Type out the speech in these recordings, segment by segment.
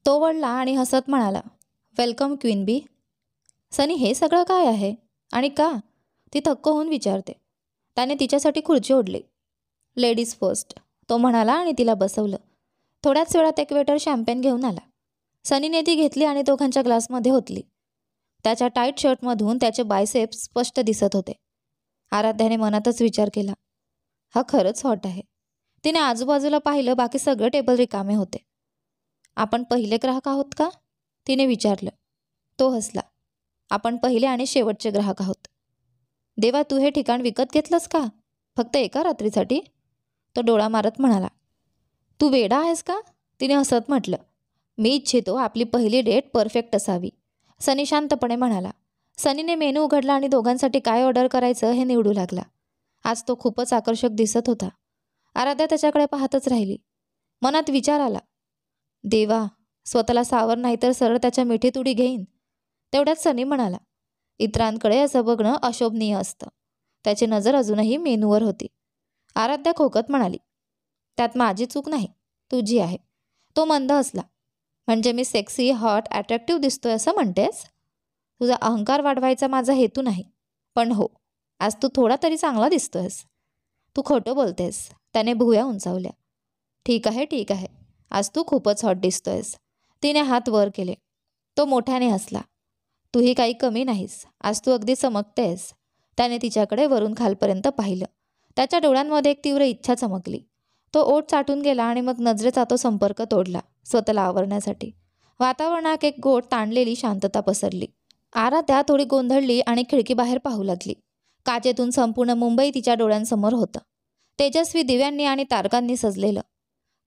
तो वळला आणि हसत म्हणाला, वेलकम क्वीन बी. सनी, हे सगळं काय आहे आणि का? ती थक्क होऊन विचारते. त्याने तिच्यासाठी खुर्ची ओढली. लेडीज फर्स्ट, तो म्हणाला आणि तिला बसवलं. थोड्याच वेळात एक वेटर शॅम्पेन घेऊन आला. सनीने ती घेतली आणि दोघांच्या ग्लासमध्ये ओतली. त्याच्या टाईट शर्टमधून त्याचे बायसेप्स स्पष्ट दिसत होते. आराध्याने मनातच विचार केला, हा खरंच हॉट आहे. तिने आजूबाजूला पाहिलं, बाकी सगळे टेबल रिकामे होते. आपण पहिले ग्राहक आहोत का? तिने विचारलं. तो हसला. आपण पहिले आणि शेवटचे ग्राहक आहोत. देवा, तू हे ठिकाण विकत घेतलंस का? फक्त एका रात्रीसाठी? तो डोळा मारत म्हणाला. तू वेडा आहेस का? तिने हसत म्हटलं. मी इच्छितो आपली पहिली डेट परफेक्ट असावी. सनी शांतपणे म्हणाला. सनीने मेनू उघडला आणि दोघांसाठी काय ऑर्डर करायचं हे निवडू लागला. आज तो खूपच आकर्षक दिसत होता. आराध्या त्याच्याकडे पाहतच राहिली. मनात विचार आला, देवा, स्वतःला सावर नाही तर सरळ त्याच्या मिठीत उडी घेईन. तेवढ्यात सनी म्हणाला, इतरांकडे असं बघणं अशोभनीय असतं. त्याची नजर अजूनही मेनूवर होती. आराध्या खोकत म्हणाली, त्यात माझी चूक नाही, तुझी आहे. तो मंद हसला. म्हणजे मी सेक्सी, हॉट, अट्रॅक्टिव्ह दिसतोय असं म्हणतेस? तुझा अहंकार वाढवायचा माझा हेतू नाही. पण हो, आज तू थोडा तरी चांगला दिसतोयस. तू खोटं बोलतेस. त्याने भुवया उंचावल्या. ठीक आहे, ठीक आहे, आज तू खूपच हॉट दिसतोयस. तिने हात वर केले. तो मोठ्याने हसला. तूही काही कमी नाहीस. आज तू अगदी चमकतेस. त्याने तिच्याकडे वरून खालपर्यंत पाहिलं. त्याच्या डोळ्यांमध्ये एक तीव्र इच्छा चमकली. तो ओठ चाटून गेला आणि मग नजरेचा तो संपर्क तोडला, स्वतःला आवरण्यासाठी. वातावरणात एक गोड ताणलेली शांतता पसरली. आराध्या थोडी गोंधळली आणि खिडकीबाहेर पाहू लागली. काचेतून संपूर्ण मुंबई तिच्या डोळ्यांसमोर होतं. तेजस्वी दिव्यांनी आणि तारकांनी सजलेलं.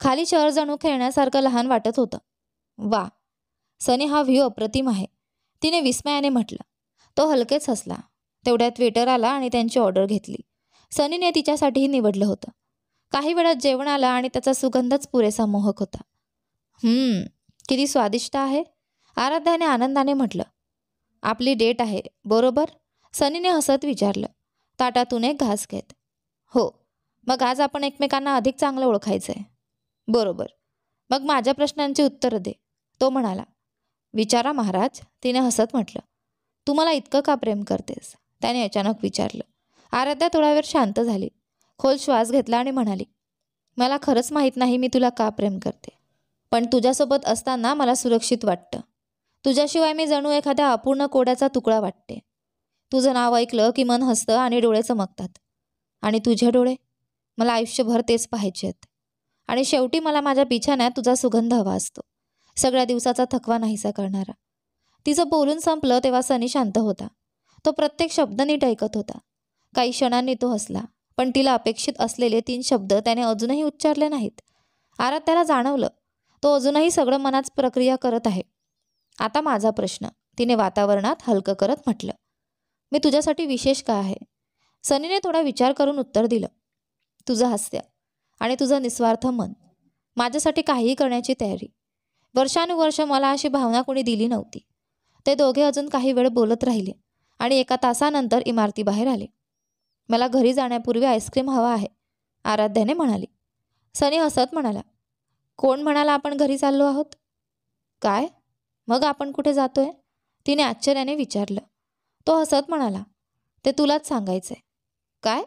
खाली शहर जणू खेळण्यासारखं लहान वाटत होतं. वा, सनी, हा व्ह्यू अप्रतिम आहे, तिने विस्मयाने म्हटलं. तो हलकेच हसला. तेवढ्यात वेटर आला आणि त्यांची ऑर्डर घेतली. सनीने तिच्यासाठीही निवडलं होतं. काही वेळात जेवण आलं आणि त्याचा सुगंधच पुरेसा मोहक होता. किती स्वादिष्ट आहे, आराध्याने आनंदाने म्हटलं. आपली डेट आहे, बरोबर? सनीने हसत विचारलं, ताटातून एक घास घेत. हो. मग आज आपण एकमेकांना अधिक चांगलं ओळखायचंय. बरोबर. मग माझ्या प्रश्नांची उत्तरं दे, तो म्हणाला. विचारा महाराज, तिने हसत म्हटलं. तू मला इतकं का प्रेम करतेस? त्याने अचानक विचारलं. आराध्या थोडा वेळ शांत झाली. खोल श्वास घेतला आणि म्हणाली, मला खरंच माहीत नाही मी तुला का प्रेम करते. पण तुझ्यासोबत असताना मला सुरक्षित वाटतं. तुझ्याशिवाय मी जणू एखाद्या अपूर्ण कोड्याचा तुकडा वाटते. तुझं नाव ऐकलं की मन हसतं आणि डोळे चमकतात. आणि तुझे डोळे, मला आयुष्यभर तेच पाहायचे आहेत. आणि शेवटी मला माझ्या बिछाण्यात तुझा सुगंध हवा असतो, सगळ्या दिवसाचा थकवा नाहीसा करणारा. तिचं बोलून संपलं तेव्हा सनी शांत होता. तो प्रत्येक शब्द नीट ऐकत होता. काही क्षणांनी तो हसला. पण तिला अपेक्षित असलेले 3 शब्द त्याने अजूनही उच्चारले नाहीत. आराध्याला जाणवलं, तो अजूनही सगळं मनात प्रक्रिया करत आहे. आता माझा प्रश्न, तिने वातावरणात हलकं करत म्हटलं. मी तुझ्यासाठी विशेष का आहे? सनीने थोडा विचार करून उत्तर दिलं. तुझं हास्य आणि तुझं निस्वार्थ मन. माझ्यासाठी काहीही करण्याची तयारी. वर्षानुवर्ष मला अशी भावना कोणी दिली नव्हती. ते दोघे अजून काही वेळ बोलत राहिले आणि एका तासानंतर इमारतीबाहेर आले. मला घरी जाण्यापूर्वी आईस्क्रीम हवा आहे, आराध्याने म्हणाली. सनी हसत म्हणाला. कोण म्हणाला आपण घरी चाललो आहोत? काय? मग आपण कुठे जातोय? तिने आश्चर्याने विचारलं. तो हसत म्हणाला, ते तुलाच सांगायचंय. काय?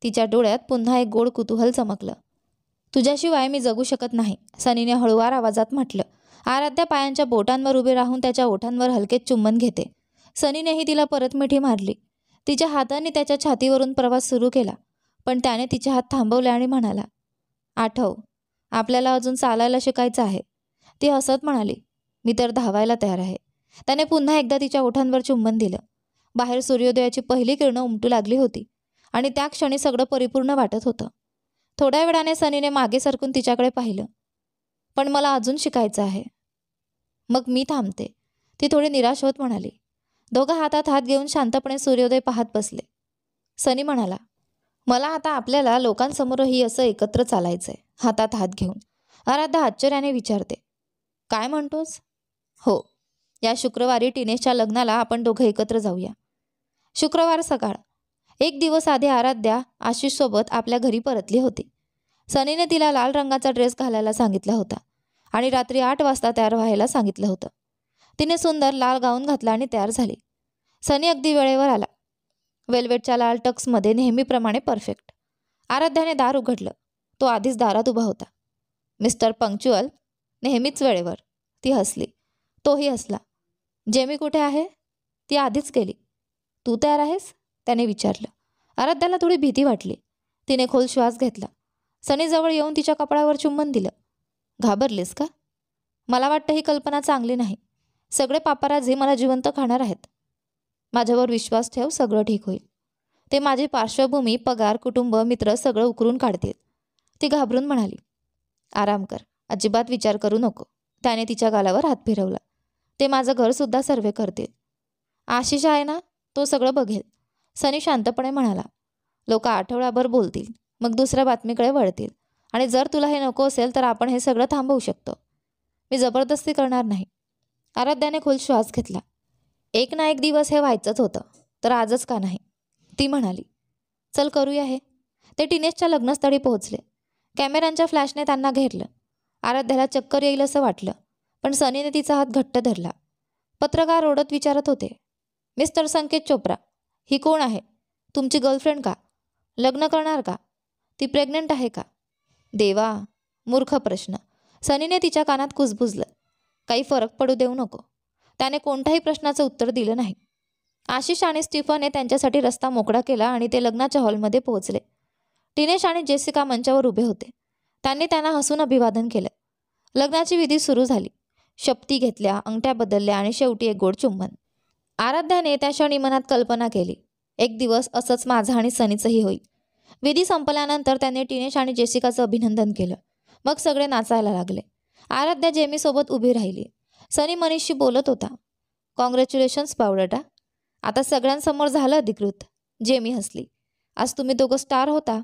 तिच्या डोळ्यात पुन्हा एक गोड कुतूहल चमकलं. तुझ्याशिवाय मी जगू शकत नाही, सनीने हळुवार आवाजात म्हटलं. आराध्या पायांच्या बोटांवर उभे राहून त्याच्या ओठांवर हलकेच चुंबन घेते. सनीनेही तिला परत मिठी मारली. तिच्या हातांनी त्याच्या छातीवरून प्रवास सुरू केला. पण त्याने तिचे हात थांबवले आणि म्हणाला, आठव, आपल्याला अजून चालायला शिकायचं आहे. ती हसत म्हणाली, मी तर धावायला तयार आहे. त्याने पुन्हा एकदा तिच्या ओठांवर चुंबन दिलं. बाहेर सूर्योदयाची पहिली किरणं उमटू लागली होती आणि त्या क्षणी सगळं परिपूर्ण वाटत होतं. थोड्या वेळाने सनीने मागे सरकून तिच्याकडे पाहिलं. पण मला अजून शिकायचं आहे. मग मी थांबते, ती थोडी निराश होत म्हणाली. दोघं हातात हात घेऊन शांतपणे सूर्योदय पाहत बसले. सनी म्हणाला, मला आता आपल्याला लोकांसमोरही असं एकत्र चालायचंय, हातात हात घेऊन. आराध्या आश्चर्याने विचारते, काय म्हणतोस? हो, या शुक्रवारी टिनेशच्या लग्नाला आपण दोघं एकत्र जाऊया. शुक्रवार सकाळ. 1 दिवस आधी आराध्या आशिषसोबत आपल्या घरी परतली होती. सनीने तिला लाल रंगाचा ड्रेस घालायला सांगितला होता आणि रात्री 8 वाजता तयार व्हायला सांगितलं होतं. तिने सुंदर लाल गाऊन घातला आणि तयार झाली. सनी अगदी वेळेवर आला. वेल्वेटच्या लाल टक्समध्ये नेहमीप्रमाणे परफेक्ट. आराध्याने दार उघडलं. तो आधीच दारात उभा होता. मिस्टर पंक्च्युअल, नेहमीच वेळेवर. ती हसली. तोही हसला. जेमी कुठे आहे? ती आधीच गेली. तू तयार आहेस? त्याने विचारलं. आराध्याला थोडी भीती वाटली. तिने खोल श्वास घेतला. सनीजवळ येऊन तिच्या कपाळावर चुंबन दिलं. घाबरलीस का? मला वाटतं ही कल्पना चांगली नाही. सगळे पापाराझी मला जिवंत खाणार आहेत. माझ्यावर विश्वास ठेव, सगळं ठीक होईल. ते माझी पार्श्वभूमी, पगार, कुटुंब, मित्र सगळं उकरून काढतील. ती घाबरून म्हणाली. आराम कर. अजिबात विचार करू नको. त्याने तिच्या गालावर हात फिरवला. ते माझं घरसुद्धा सर्वे करतील. आशिष आहे ना, तो सगळं बघेल. सनी शांतपणे म्हणाला. लोक आठवडाभर बोलतील, मग दुसऱ्या बातमीकडे वळतील. आणि जर तुला हे नको असेल तर आपण हे सगळं थांबवू शकतो. मी जबरदस्ती करणार नाही. आराध्याने खोल श्वास घेतला. एक ना एक दिवस हे व्हायचंच होतं, तर आजच का नाही? ती म्हणाली. चल करूया हे. ते टिनेशच्या लग्नस्थळी पोहोचले. कॅमेऱ्यांच्या फ्लॅशने त्यांना घेरलं. आराध्याला चक्कर येईल असं वाटलं, पण सनीने तिचा हात घट्ट धरला. पत्रकार ओढत विचारत होते. मिस्टर संकेत चोप्रा, ही कोण आहे? तुमची गर्लफ्रेंड का? लग्न करणार का? ती प्रेग्नंट आहे का? देवा, मूर्ख प्रश्न. सनीने तिच्या कानात कुजबुजलं. काही फरक पडू देऊ नको. त्याने कोणत्याही प्रश्नाचं उत्तर दिलं नाही. आशिष आणि स्टीफनने त्यांच्यासाठी रस्ता मोकळा केला आणि ते लग्नाच्या हॉलमध्ये पोहोचले. टिनेश आणि जेसिका मंचावर उभे होते. त्यांनी त्यांना हसून अभिवादन केलं. लग्नाची विधी सुरू झाली. शपथी घेतल्या, अंगठ्या बदलल्या आणि शेवटी एक गोड चुंबन. आराध्याने त्या क्षणी मनात कल्पना केली. एक दिवस असंच माझं आणि सनीचंही होईल. विधी संपल्यानंतर त्याने टिनेश आणि जेसिकाचं अभिनंदन केलं. मग सगळे नाचायला लागले. आराध्या जेमीसोबत उभी राहिली. सनी मनीषशी बोलत होता. कॉंग्रॅच्युलेशन्स बावळटा. आता सगळ्यांसमोर झालं अधिकृत. जेमी हसली. आज तुम्ही दोघं स्टार होता.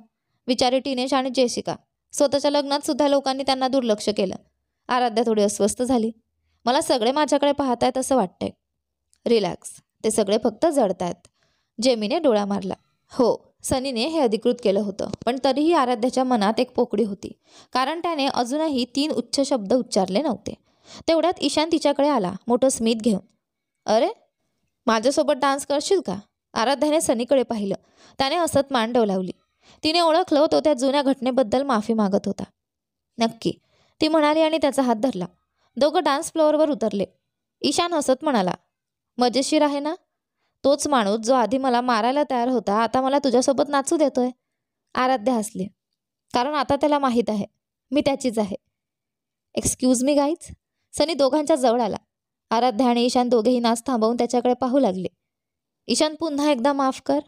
विचारे टिनेश आणि जेसिका. स्वतःच्या लग्नात सुद्धा लोकांनी त्यांना दुर्लक्ष केलं. आराध्या थोडी अस्वस्थ झाली. मला सगळे माझ्याकडे पाहतायत असं वाटतंय. रिलॅक्स. ते सगळे फक्त जळतायत. जेमीने डोळा मारला. हो, सनीने हे अधिकृत केलं होतं, पण तरीही आराध्याच्या मनात एक पोकळी होती, कारण त्याने अजूनही 3 उच्च शब्द उच्चारले नव्हते. तेवढ्यात ईशान तिच्याकडे आला, मोठं स्मित घेऊन. अरे, माझ्यासोबत डान्स करशील का? आराध्याने सनीकडे पाहिलं. त्याने हसत मान डोलावली. तिने ओळखलं तो त्या जुन्या घटनेबद्दल माफी मागत होता. नक्की, ती म्हणाली आणि त्याचा हात धरला. दोघं डान्स फ्लोअरवर उतरले. ईशान हसत म्हणाला. मजेशीर आहे ना? तोच माणूस जो आधी मला मारायला तयार होता, आता मला तुझ्यासोबत नाचू देतोय. आराध्या हसले. कारण आता त्याला माहीत आहे, मी त्याचीच आहे. Excuse me guys. सनी दोघांच्या जवळ आला. आराध्या आणि ईशान दोघेही नाच थांबवून त्याच्याकडे पाहू लागले. ईशान, पुन्हा एकदा माफ कर.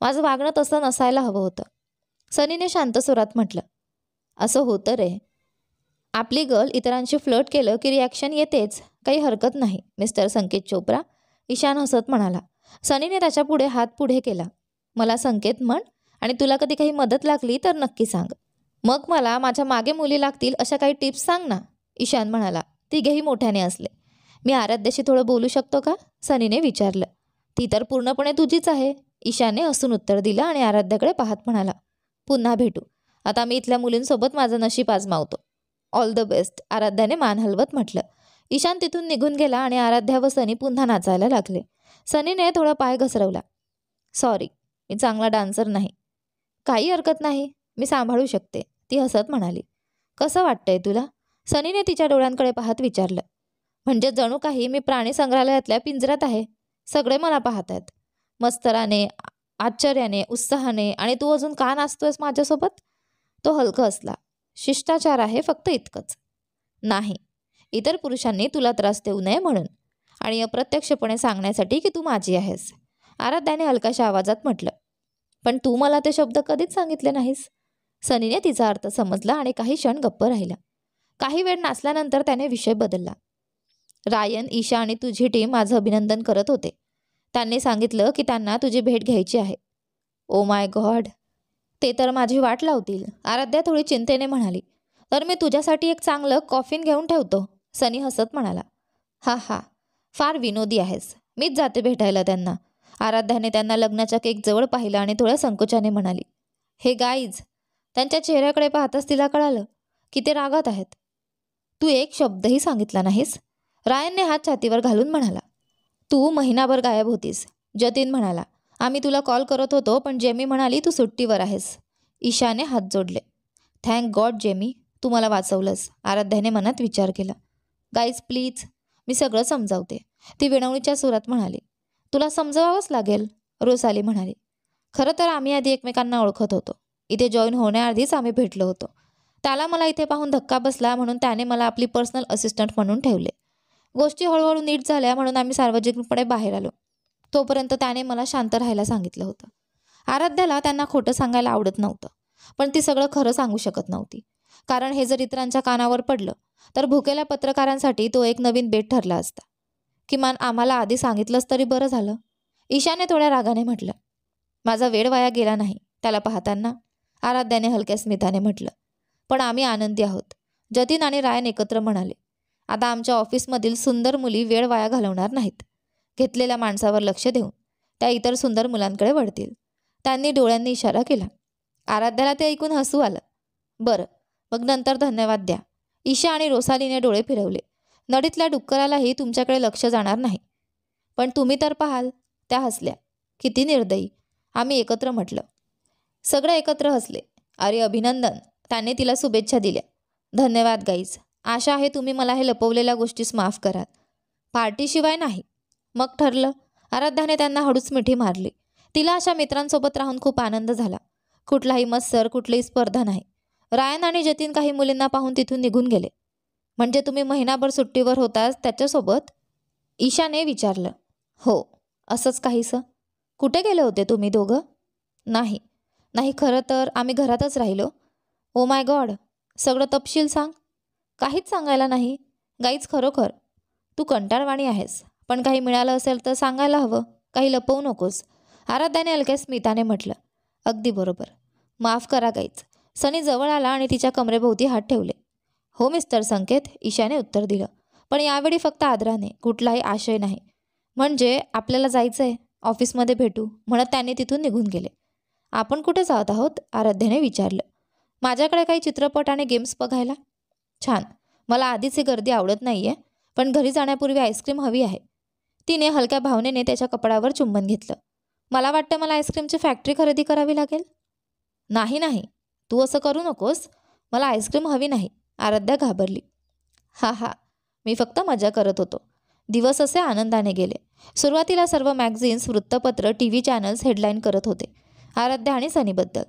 माझं वागणं तसं नसायला हवं होतं. सनीने शांत स्वरात म्हटलं. असं होतं रे. आपली गर्ल इतरांशी फ्लर्ट केलं की रिॲक्शन येतेच. काही हरकत नाही मिस्टर संकेत चोप्रा. ईशान हसत म्हणाला. सनीने त्याच्या पुढे हात पुढे केला. मला संकेत म्हण, आणि तुला कधी काही मदत लागली तर नक्की सांग. मग मला माझ्या मागे मुली लागतील अशा काही टिप्स सांग ना. ईशान म्हणाला. तिघेही मोठ्याने असले. मी आराध्याशी थोडं बोलू शकतो का? सनीने विचारलं. ती तर पूर्णपणे तुझीच आहे. ईशानने हसून उत्तर दिलं आणि आराध्याकडे पाहत म्हणाला. पुन्हा भेटू. आता मी इथल्या मुलींसोबत माझं नशीब आजमावतो. All the best. आराध्याने मान हलवत म्हटलं. ईशान तिथून निघून गेला आणि आराध्या व सनी पुन्हा नाचायला लागले. सनीने थोडा पाय घसरवला. सॉरी, मी चांगला डान्सर नाही. काही हरकत नाही, मी सांभाळू शकते. ती हसत म्हणाली. कसं वाटतंय तुला? सनीने तिच्या डोळ्यांकडे पाहत विचारलं. म्हणजे जणू काही मी प्राणी संग्रहालयातल्या पिंजऱ्यात आहे. सगळे मला पाहत आहेत. मस्तराने, आश्चर्याने, उत्साहाने. आणि तू अजून का नाचतोयस माझ्यासोबत? तो हलका असला. शिष्टाचार आहे, फक्त इतकंच. नाही, इतर पुरुषांनी तुला त्रास देऊ नये म्हणून, आणि अप्रत्यक्षपणे सांगण्यासाठी की तू माझी आहेस. आराध्याने हलकाशा आवाजात म्हटलं. पण तू मला ते शब्द कधीच सांगितले नाहीस. सनीने तिचा अर्थ समजला आणि काही क्षण गप्प राहिला. काही वेळ नाचल्यानंतर त्याने विषय बदलला. रायन, ईशा आणि तुझी टीम माझं अभिनंदन करत होते. त्यांनी सांगितलं की त्यांना तुझी भेट घ्यायची आहे. Oh my God. ते तर माझी वाट लावतील. आराध्या थोडी चिंतेने म्हणाली. तर मी तुझ्यासाठी एक चांगलं कॉफिन घेऊन ठेवतो. सनी हसत म्हणाला. हा हा, फार विनोदी आहेस. मीच जाते भेटायला त्यांना. आराध्याने त्यांना लग्नाच्या केक जवळ पाहिलं आणि थोड्या संकोचाने म्हणाली. हे गाईज. त्यांच्या चेहऱ्याकडे पाहताच तिला कळालं की ते रागात आहेत. तू एक शब्दही सांगितला नाहीस. रायनने हात छातीवर घालून म्हणाला. तू महिनाभर गायब होतीस. जतीन म्हणाला. आम्ही तुला कॉल करत होतो पण जेमी म्हणाली तू सुट्टीवर आहेस. ईशाने हात जोडले. थँक गॉड जेमी, तू मला वाचवलंस, आराध्याने मनात विचार केला. गाईज प्लीज, मी सगळं समजावते, ती विनवणीच्या सुरात म्हणाली. तुला समजावावंच लागेल, रोसाली म्हणाली. खरं तर आम्ही आधी एकमेकांना ओळखत होतो. इथे जॉईन होण्याआधीच आम्ही भेटलो होतो. त्याला मला इथे पाहून धक्का बसला म्हणून त्याने मला आपली पर्सनल असिस्टंट म्हणून ठेवले. गोष्टी हळूहळू नीट झाल्या म्हणून आम्ही सार्वजनिकपणे बाहेर आलो. तोपर्यंत त्याने मला शांत राहायला सांगितलं होतं. आराध्याला त्यांना खोटं सांगायला आवडत नव्हतं, पण ती सगळं खरं सांगू शकत नव्हती. कारण हे जर इतरांच्या कानावर पडलं तर भुकेल्या पत्रकारांसाठी तो एक नवीन बेट ठरला असता. किमान आम्हाला आधी सांगितलंच तरी बरं झालं, ईशाने थोड्या रागाने म्हटलं. माझा वेळ वाया गेला नाही त्याला पाहताना, आराध्याने हलक्या स्मिताने म्हटलं. पण आम्ही आनंदी आहोत, जतीन आणि रायन एकत्र म्हणाले. आता आमच्या ऑफिसमधील सुंदर मुली वेळ वाया घालवणार नाहीत. घेतलेल्या माणसावर लक्ष देऊन त्या इतर सुंदर मुलांकडे वळतील. त्यांनी डोळ्यांनी इशारा केला. आराध्याला ते ऐकून हसू आलं. बरं, मग नंतर धन्यवाद द्या. ईशा आणि रोसालीने डोळे फिरवले. नडीतल्या डुक्करालाही तुमच्याकडे लक्ष जाणार नाही. पण तुम्ही तर पाहाल, त्या हसल्या. किती निर्दयी, आम्ही एकत्र म्हटलं. सगळे एकत्र हसले. अरे अभिनंदन, त्याने तिला शुभेच्छा दिल्या. धन्यवाद गाईज, आशा आहे तुम्ही मला हे लपवलेल्या गोष्टीस माफ कराल. पार्टीशिवाय नाही. मग ठरलं, आराध्याने त्यांना हळूच मिठी मारली. तिला अशा मित्रांसोबत राहून खूप आनंद झाला. कुठलाही मत्सर, कुठलीही स्पर्धा नाही. रायन आणि जतीन काही मुलींना पाहून तिथून निघून गेले. म्हणजे तुम्ही महिनाभर सुट्टीवर होतास त्याच्यासोबत, ईशाने विचारलं. हो, असंच काहीसं. कुठे गेले होते तुम्ही दोघं? नाही, खरं तर आम्ही घरातच राहिलो. ओ माय गॉड, सगळं तपशील सांग. काहीच सांगायला नाही गाईच, खरोखर तू कंटाळवाणी आहेस. पण काही मिळालं असेल तर सांगायला हवं, काही लपवू नकोस, आराध्याने हलक्या स्मिताने म्हटलं. अगदी बरोबर, माफ करा गाईच. सनी जवळ आला आणि तिच्या कमरेभोवती हात ठेवले. हो मिस्टर संकेत, ईशाने उत्तर दिलं. पण यावेळी फक्त आदराने, कुठलाही आशय नाही. म्हणजे आपल्याला जायचंय, ऑफिसमध्ये भेटू, म्हणत त्यांनी तिथून निघून गेले. आपण कुठे जात आहोत, आराध्याने विचारलं. माझ्याकडे काही चित्रपट आणि गेम्स बघायला. छान, मला आधीच ही गर्दी आवडत नाहीये, पण घरी जाण्यापूर्वी आईस्क्रीम हवी आहे. तिने हलक्या भावनेने त्याच्या कपडावर चुंबन घेतलं. मला वाटतं मला आईस्क्रीमची फॅक्टरी खरेदी करावी लागेल. नाही, तू असं करू नकोस, मला आईस्क्रीम हवी नाही, आराध्या घाबरली. हा, मी फक्त मजा करत होतो. दिवस असे आनंदाने गेले. सुरुवातीला सर्व मॅगझिन्स, वृत्तपत्र, TV चॅनल्स हेडलाईन करत होते आराध्या आणि सनीबद्दल,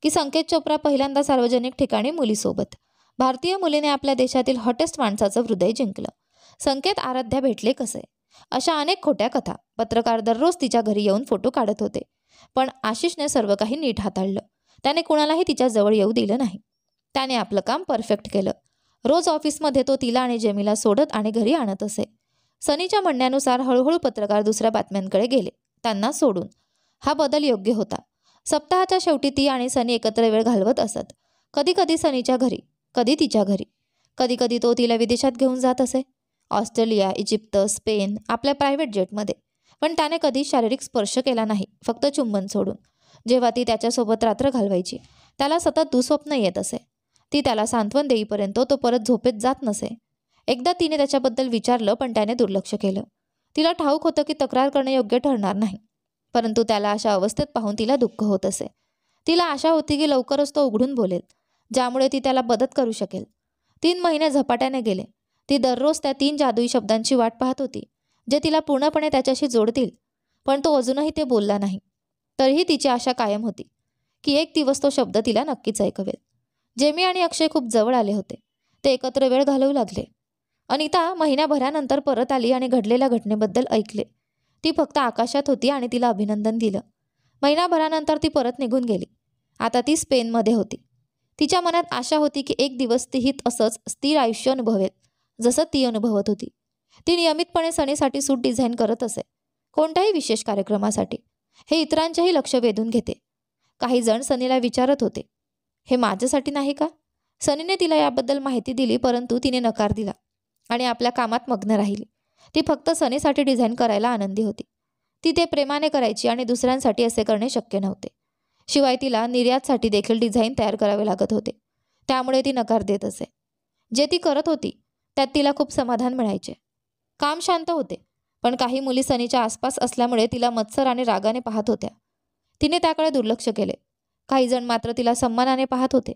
की संकेत चोप्रा पहिल्यांदा सार्वजनिक ठिकाणी मुलीसोबत. भारतीय मुलीने आपल्या देशातील हॉटेस्ट माणसाचं हृदय जिंकलं. संकेत आराध्या भेटले कसे, अशा अनेक खोट्या कथा. पत्रकार दररोज तिच्या घरी येऊन फोटो काढत होते. पण आशिषने सर्व काही नीट हाताळलं. त्याने कुणालाही तिच्या जवळ येऊ दिलं नाही. त्याने आपलं काम परफेक्ट केलं. रोज ऑफिसमध्ये तो तिला आणि जेमीला सोडत आणि घरी आणत असे. सनीच्या म्हणण्यानुसार हळूहळू पत्रकार दुसऱ्या बातम्यांकडे गेले, त्यांना सोडून. हा बदल योग्य होता. सप्ताहाच्या शेवटी ती आणि सनी एकत्र वेळ घालवत असत. कधी सनीच्या घरी, कधी तिच्या घरी. कधी तो तिला विदेशात घेऊन जात असे. ऑस्ट्रेलिया, इजिप्त, स्पेन, आपल्या प्रायव्हेट जेटमध्ये. पण त्याने कधी शारीरिक स्पर्श केला नाही, फक्त चुंबन सोडून. जेव्हा ती त्याच्यासोबत रात्र घालवायची, त्याला सतत दुःस्वप्न येत असे. ती त्याला सांत्वन देईपर्यंत तो परत झोपेत जात नसे. एकदा तिने त्याच्याबद्दल विचारलं, पण त्याने दुर्लक्ष केलं. तिला ठाऊक होतं की तक्रार करणे योग्य ठरणार नाही, परंतु त्याला अशा अवस्थेत पाहून तिला दुःख होत असे. तिला आशा होती की लवकरच तो उघडून बोलेल, ज्यामुळे ती त्याला मदत करू शकेल. 3 महिने झपाट्याने गेले. ती दररोज त्या 3 जादुई शब्दांची वाट पाहत होती, जे तिला पूर्णपणे त्याच्याशी जोडतील. पण तो अजूनही ते बोलला नाही. तरीही तिची आशा कायम होती की एक दिवस तो शब्द तिला नक्कीच ऐकवेल. जेमी आणि अक्षय खूप जवळ आले होते. ते एकत्र वेळ घालवू लागले. अनिता महिन्याभरानंतर परत आली आणि घडलेल्या घटनेबद्दल ऐकले. ती फक्त आकाशात होती आणि तिला अभिनंदन दिलं. महिनाभरानंतर ती परत निघून गेली. आता ती स्पेनमध्ये होती. तिच्या मनात आशा होती की एक दिवस तीही असंच स्थिर आयुष्य अनुभवेल, जसं ती अनुभवत होती. ती नियमितपणे सणीसाठी सूट डिझाईन करत असे, कोणत्याही विशेष कार्यक्रमासाठी. हे इतरांचेही लक्ष वेधून घेते. काही जण सनीला विचारत होते, हे माझ्यासाठी नाही का? सनीने तिला याबद्दल माहिती दिली, परंतु तिने नकार दिला आणि आपल्या कामात मग्न राहिली. ती फक्त सनीसाठी डिझाईन करायला आनंदी होती. ती ते प्रेमाने करायची आणि दुसऱ्यांसाठी असे करणे शक्य नव्हते. शिवाय तिला निर्यातसाठी देखील डिझाईन तयार करावे लागत होते, त्यामुळे ती नकार देत असे. जे ती करत होती त्यात तिला खूप समाधान मिळायचे. काम शांत होते, पण काही मुली सनीच्या आसपास असल्यामुळे तिला मत्सर आणि रागाने पाहत होत्या. तिने त्याकडे दुर्लक्ष केले. काही जण मात्र तिला सन्मानाने पाहत होते,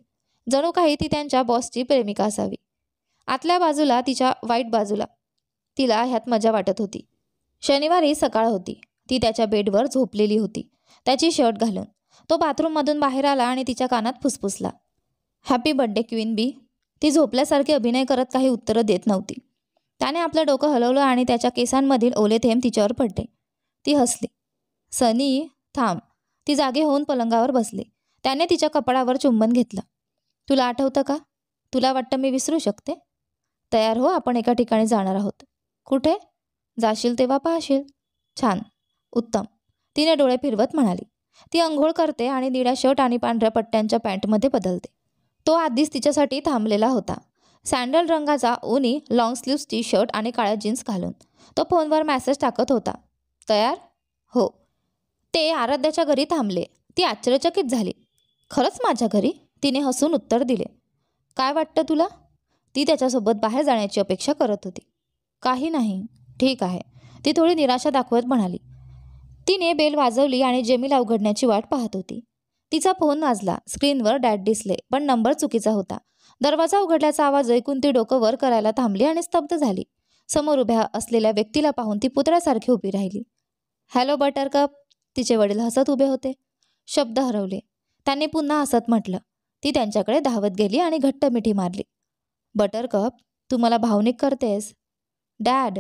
जणू काही ती त्यांच्या बॉसची प्रेमिका असावी. आतल्या बाजूला, तिच्या वाईट बाजूला, तिला ह्यात मजा वाटत होती. शनिवारी सकाळ होती. ती त्याच्या बेडवर झोपलेली होती, त्याची शर्ट घालून. तो बाथरूममधून बाहेर आला आणि तिच्या कानात फुसफुसला, हॅपी बर्थडे क्वीन बी. ती झोपल्यासारखी अभिनय करत काही उत्तरं देत नव्हती. त्याने आपलं डोकं हलवलं आणि त्याच्या केसांमधील ओले थेंब तिच्यावर पडले. ती हसली. सनी, थांब. ती जागे होऊन पलंगावर बसली. त्याने तिच्या कपाळावर चुंबन घेतलं. तुला आठवतं का? तुला वाटतं मी विसरू शकते? तयार हो, आपण एका ठिकाणी जाणार आहोत. कुठे? जाशील तेव्हा पाहशील. छान, उत्तम, तिने डोळे फिरवत म्हणाली. ती अंघोळ करते आणि निळ्या शर्ट आणि पांढऱ्या पट्ट्यांच्या पॅन्टमध्ये बदलते. तो आधीच तिच्यासाठी थांबलेला होता. सँडल रंगाचा ऊनी लॉंग स्लीव्स टी शर्ट आणि काळ्या जीन्स घालून. तो फोनवर मेसेज टाकत होता. तयार? हो. ते आराध्याच्या घरी थांबले. ती आश्चर्यचकित झाली. खरंच माझ्या घरी? तिने हसून उत्तर दिले. काय वाटतं तुला? ती त्याच्यासोबत बाहेर जाण्याची अपेक्षा करत होती. काही नाही. ठीक आहे, ती थोडी निराशा दाखवत म्हणाली. तिने बेल वाजवली आणि जेमीला उघडण्याची वाट पाहत होती. तिचा फोन वाजला. स्क्रीनवर डॅड दिसले, पण नंबर चुकीचा होता. दरवाजा उघडल्याचा आवाज ऐकून ती डोकं वर करायला थांबली आणि स्तब्ध झाली. समोर उभ्या असलेल्या व्यक्तीला पाहून ती पुतळ्यासारखी उभी राहिली. Hello buttercup. तिचे वडील हसत उभे होते. शब्द हरवले. त्यांनी पुन्हा हसत म्हटलं. ती त्यांच्याकडे धावत गेली आणि घट्ट मिठी मारली. बटरकप, तू मला भावनिक करतेस. डॅड.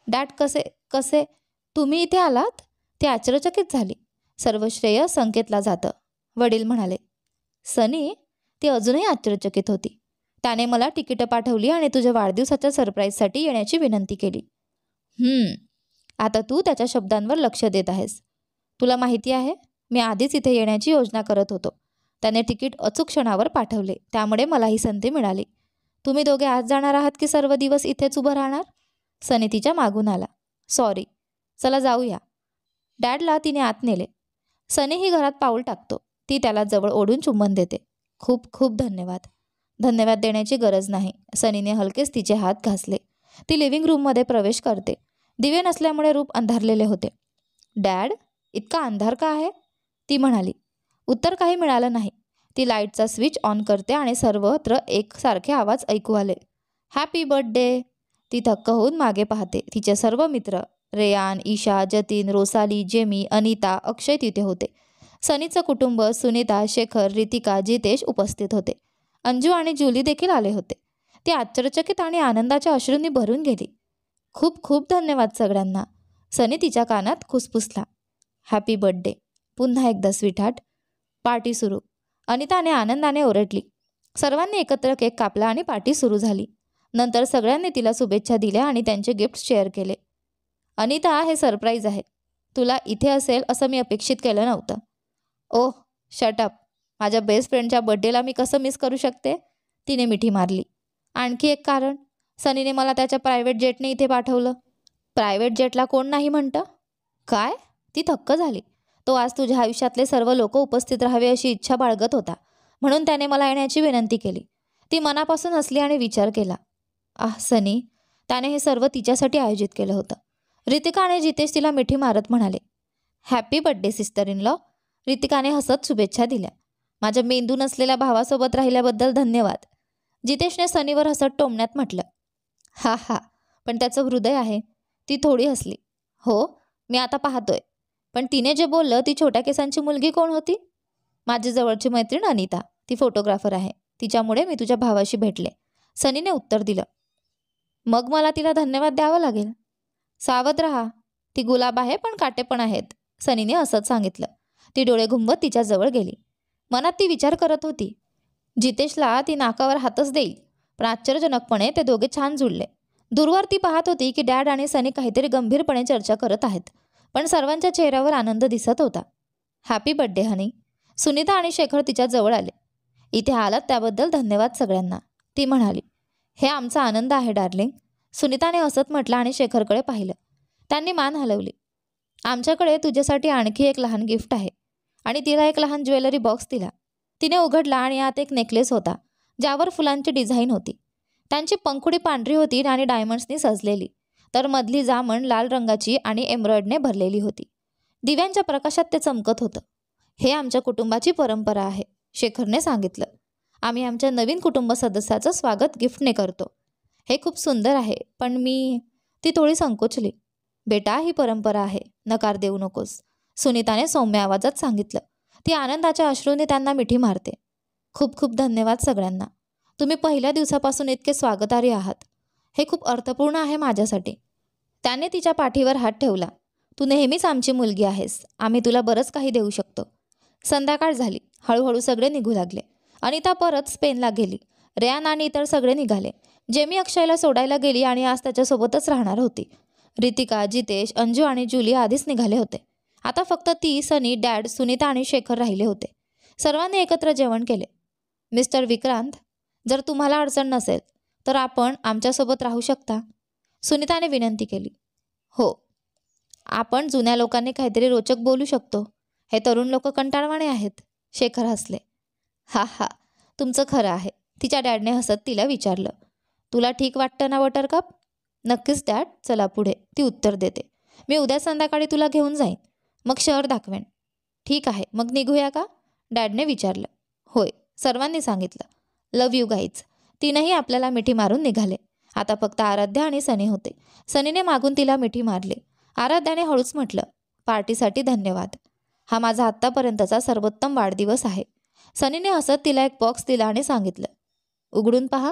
डॅड कसे कसे तुम्ही इथे आलात? ती आश्चर्यचकित झाली. सर्व श्रेय संकेतला जातं, वडील म्हणाले. सनी. ती अजूनही आश्चर्यचकित होती. त्याने मला तिकीटं पाठवली आणि तुझ्या वाढदिवसाच्या सरप्राईजसाठी येण्याची विनंती केली. आता तू त्याच्या शब्दांवर लक्ष देत आहेस. तुला माहिती आहे, मी आधीच इथे येण्याची योजना करत होतो. त्याने तिकीट अचूक क्षणावर पाठवले, त्यामुळे मला ही संधी मिळाली. तुम्ही दोघे आज जाणार आहात की सर्व दिवस इथेच उभं राहणार? सनी तिच्या मागून आला. सॉरी. चला जाऊया. डॅडला तिने आत नेले. सनीही घरात पाऊल टाकतो. ती त्याला जवळ ओढून चुंबन देते. खूप खूप धन्यवाद. धन्यवाद देण्याची गरज नाही. सनीने हलकेच तिचे हात घासले. ती लिव्हिंग रूममध्ये प्रवेश करते. दिवे नसल्यामुळे रूप अंधारलेले होते. डॅड, इतका अंधार का आहे? ती म्हणाली. उत्तर काही मिळालं नाही. ती लाईटचा स्विच ऑन करते आणि सर्वत्र एकसारखे आवाज ऐकू आले. Happy birthday. ती थक्क होऊन मागे पाहते. तिचे सर्व मित्र रेयान, ईशा, जतीन, रोसाली, जेमी, अनिता, अक्षय तिथे होते. सनीचं कुटुंब, सुनीता, शेखर, रितिका, जितेश उपस्थित होते. अंजू आणि जुली देखील आले होते. ती आश्चर्यचकित आणि आनंदाच्या अश्रूंनी भरून गेली. खूप खूप धन्यवाद सगळ्यांना. सनी तिच्या कानात खुसफुसला. Happy birthday. पुन्हा एकदा स्वीटहार्ट. पार्टी सुरू. अनिताने आनंदाने ओरडली. सर्वांनी एकत्र केक कापला आणि पार्टी सुरू झाली. नंतर सगळ्यांनी तिला शुभेच्छा दिल्या आणि त्यांचे गिफ्ट शेअर केले. अनिता, हे सरप्राईज आहे. तुला इथे असेल असं मी अपेक्षित केलं नव्हतं. ओह, शटअप. माझ्या बेस्ट फ्रेंडच्या बर्थडेला मी कसं मिस करू शकते? तिने मिठी मारली. आणखी एक कारण, सनीने मला त्याच्या प्रायव्हेट जेटने इथे पाठवलं. प्रायव्हेट जेटला कोण नाही म्हणतं? काय? ती थक्क झाली. तो आज तुझ्या आयुष्यातले सर्व लोक उपस्थित राहावे अशी इच्छा बाळगत होता, म्हणून त्याने मला येण्याची विनंती केली. ती मनापासून हसली आणि विचार केला, सनी, त्याने हे सर्व तिच्यासाठी आयोजित केलं होतं. रितिका आणि जितेश तिला मिठी मारत म्हणाले. Happy birthday sister in law. रितिकाने हसत शुभेच्छा दिल्या. माझ्या मेंदू नसलेल्या भावासोबत राहिल्याबद्दल धन्यवाद. जितेशने सनीवर हसत टोमण्यात म्हटलं. हा हा, पण त्याचं हृदय आहे. ती थोडी हसली. हो, मी आता पाहतोय. पण तिने जे बोललं, ती छोट्या केसांची मुलगी कोण होती? माझी जवळची मैत्रीण अनिता. ती फोटोग्राफर आहे. तिच्यामुळे मी तुझ्या भावाशी भेटले. सनीने उत्तर दिलं. मग मला तिला धन्यवाद द्यावा लागेल. सावध रहा. ती गुलाब आहे, पण काटे पण आहेत. सनीने असंच सांगितलं. ती डोळे घुमवत तिच्या जवळ गेली. मनात ती विचार करत होती. जितेशला ती नाकावर हातच देईल. पण आश्चर्यजनकपणे ते दोघे छान जुळले. दूरवर ती पाहत होती की डॅड आणि सनी काहीतरी गंभीरपणे चर्चा करत आहेत, पण सर्वांच्या चेहऱ्यावर आनंद दिसत होता. हॅपी बर्थडे हनी. सुनीता आणि शेखर तिच्या जवळ आले. इथे आलात त्याबद्दल धन्यवाद सगळ्यांना, ती म्हणाली. हे आमचा आनंद आहे डार्लिंग. सुनीताने हसत म्हटलं आणि शेखरकडे पाहिलं. त्यांनी मान हलवली. आमच्याकडे तुझ्यासाठी आणखी एक लहान गिफ्ट आहे. आणि तिला एक लहान ज्वेलरी बॉक्स दिला. तिने उघडला आणि आत एक नेकलेस होता, ज्यावर फुलांची डिझाईन होती. त्यांची पंखुडी पांढरी होती आणि डायमंड्सनी सजलेली, तर मधली जामण लाल रंगाची आणि एम्ब्रॉयडने भरलेली होती. दिव्यांच्या प्रकाशात ते चमकत होतं. हे आमच्या कुटुंबाची परंपरा आहे, शेखरने सांगितलं. आम्ही आमच्या नवीन कुटुंब सदस्याचं स्वागत गिफ्टने करतो. हे खूप सुंदर आहे, पण ती थोडी संकोचली. बेटा, ही परंपरा आहे, नकार देऊ नकोस, सुनीताने सौम्य आवाजात सांगितलं. ती आनंदाच्या अश्रूने त्यांना मिठी मारते. खूप खूप धन्यवाद सगळ्यांना. तुम्ही पहिल्या दिवसापासून इतके स्वागतार्ह आहात. हे खूप अर्थपूर्ण आहे माझ्यासाठी. त्याने तिच्या पाठीवर हात ठेवला. तू नेहमीच आमची मुलगी आहेस. आम्ही तुला बरंच काही देऊ शकतो. संध्याकाळ झाली. हळूहळू सगळे निघू लागले. अनिता परत स्पेनला गेली. रेयान आणि इतर सगळे निघाले. जेमी अक्षयला सोडायला गेली आणि आज त्याच्यासोबतच राहणार होती. रितिका, जितेश, अंजू आणि जुली आधीच निघाले होते. आता फक्त ती, सनी, डॅड, सुनीता आणि शेखर राहिले होते. सर्वांनी एकत्र जेवण केले. मिस्टर विक्रांत, जर तुम्हाला अडचण नसेल तर आपण आमच्यासोबत राहू शकता, सुनीताने विनंती केली. हो, आपण जुन्या लोकांनी काहीतरी रोचक बोलू शकतो. हे तरुण लोक कंटाळवाणे आहेत, शेखर हसले. हा हा, तुमचं खरं आहे, तिच्या डॅडने हसत तिला विचारलं. तुला ठीक वाटतं ना बटरकप? नक्कीच डॅड, चला पुढे, ती उत्तर देते. मी उद्या संध्याकाळी तुला घेऊन जाईन, मग शहर दाखवेन. ठीक आहे, मग निघूया का? डॅडने विचारलं. होय, सर्वांनी सांगितलं. लव यू गाईज. तीनही आपल्याला मिठी मारून निघाले. आता फक्त आराध्या आणि सनी होते. सनीने मागून तिला मिठी मारली. आराध्याने हळूच म्हटलं, पार्टीसाठी धन्यवाद. हा माझा आत्तापर्यंतचा सर्वोत्तम वाढदिवस आहे. सनीने हसत तिला एक बॉक्स दिला आणि सांगितलं, उघडून पहा.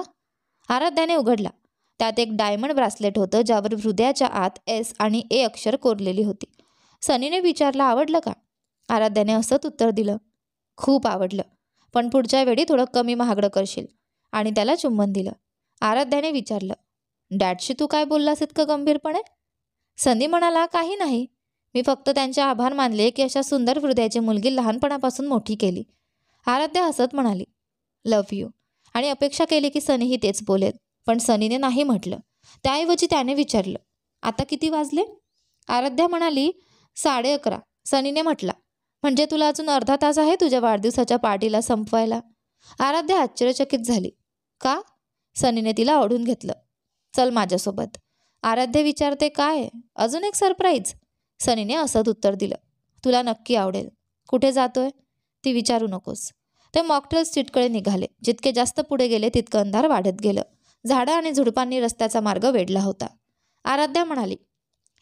आराध्याने उघडला. त्यात एक डायमंड ब्रासलेट होतं, ज्यावर हृदयाच्या आत एस आणि ए अक्षर कोरलेली होती. सनीने विचारलं, आवडलं का? आराध्याने हसत उत्तर दिलं, खूप आवडलं, पण पुढच्या वेळी थोडं कमी महागडं करशील, आणि त्याला चुंबन दिलं. आराध्याने विचारलं, डॅडशी तू काय बोललास इतकं गंभीरपणे? सनी म्हणाला, काही नाही, मी फक्त त्यांचे आभार मानले की अशा सुंदर हृदयाची मुलगी लहानपणापासून मोठी केली. आराध्या हसत म्हणाली, लव्ह यू, आणि अपेक्षा केली की सनीही तेच बोलेल, पण सनीने नाही म्हटलं. त्याऐवजी त्याने विचारलं, आता किती वाजले? आराध्या म्हणाली, 11:30. सनीने म्हटला, म्हणजे तुला अजून अर्धा तास आहे तुझ्या वाढदिवसाच्या पार्टीला संपवायला? आराध्या आश्चर्यचकित झाली. का? सनीने तिला ओढून घेतलं. चल माझ्यासोबत. आराध्या विचारते, काय? अजून एक सरप्राईज? सनीने असत उत्तर दिलं, तुला नक्की आवडेल. कुठे जातोय? ती विचारू नकोस. ते मॉकटेल स्ट्रीटकडे निघाले. जितके जास्त पुढे गेले तितकं अंधार वाढत गेलं. झाडं आणि झुडपांनी रस्त्याचा मार्ग वेढला होता. आराध्या म्हणाली,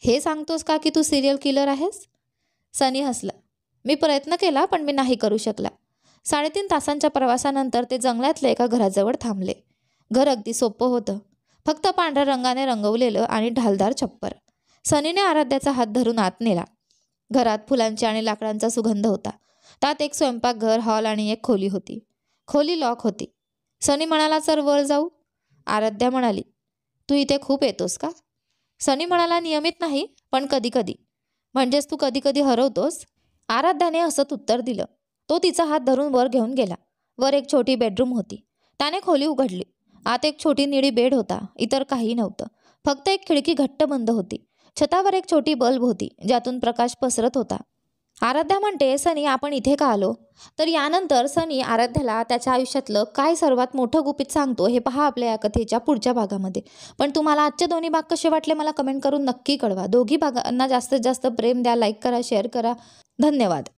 हे सांगतोस का की तू सिरियल किलर आहेस? सनी हसला. मी प्रयत्न केला, पण मी नाही करू शकला. 3.5 तासांच्या प्रवासानंतर ते जंगलातल्या एका घराजवळ थांबले. घर अगदी सोपं होतं, फक्त पांढऱ्या रंगाने रंगवलेलं आणि ढालदार छप्पर. सनीने आराध्याचा हात धरून आत नेला. घरात फुलांची आणि लाकडांचा सुगंध होता. त्यात एक स्वयंपाकघर, हॉल आणि एक खोली होती. खोली लॉक होती. सनी म्हणाला, चल वर जाऊ. आराध्या म्हणाली, तू इथे खूप येतोस का? सनी म्हणाला, नियमित नाही, पण कधी कधी. म्हणजेच तू कधी कधी हरवतोस? आराध्याने हसत उत्तर दिलं. तो तिचा हात धरून वर घेऊन गेला. वर एक छोटी बेडरूम होती. त्याने खोली उघडली. आत एक छोटी निळी बेड होता. इतर काही नव्हतं. फक्त एक खिडकी घट्ट बंद होती. छतावर एक छोटी बल्ब होती, ज्यातून प्रकाश पसरत होता. आराध्या म्हणते, सनी, आपण इथे का आलो? तर यानंतर सनी आराध्याला त्याच्या आयुष्यातलं काय सर्वात मोठं गुपित सांगतो हे पहा आपल्या या कथेच्या पुढच्या भागामध्ये. पण तुम्हाला आजचे दोन्ही भाग कसे वाटले मला कमेंट करून नक्की कळवा. दोघी भागांना जास्तीत जास्त प्रेम द्या, लाईक करा, शेअर करा. धन्यवाद.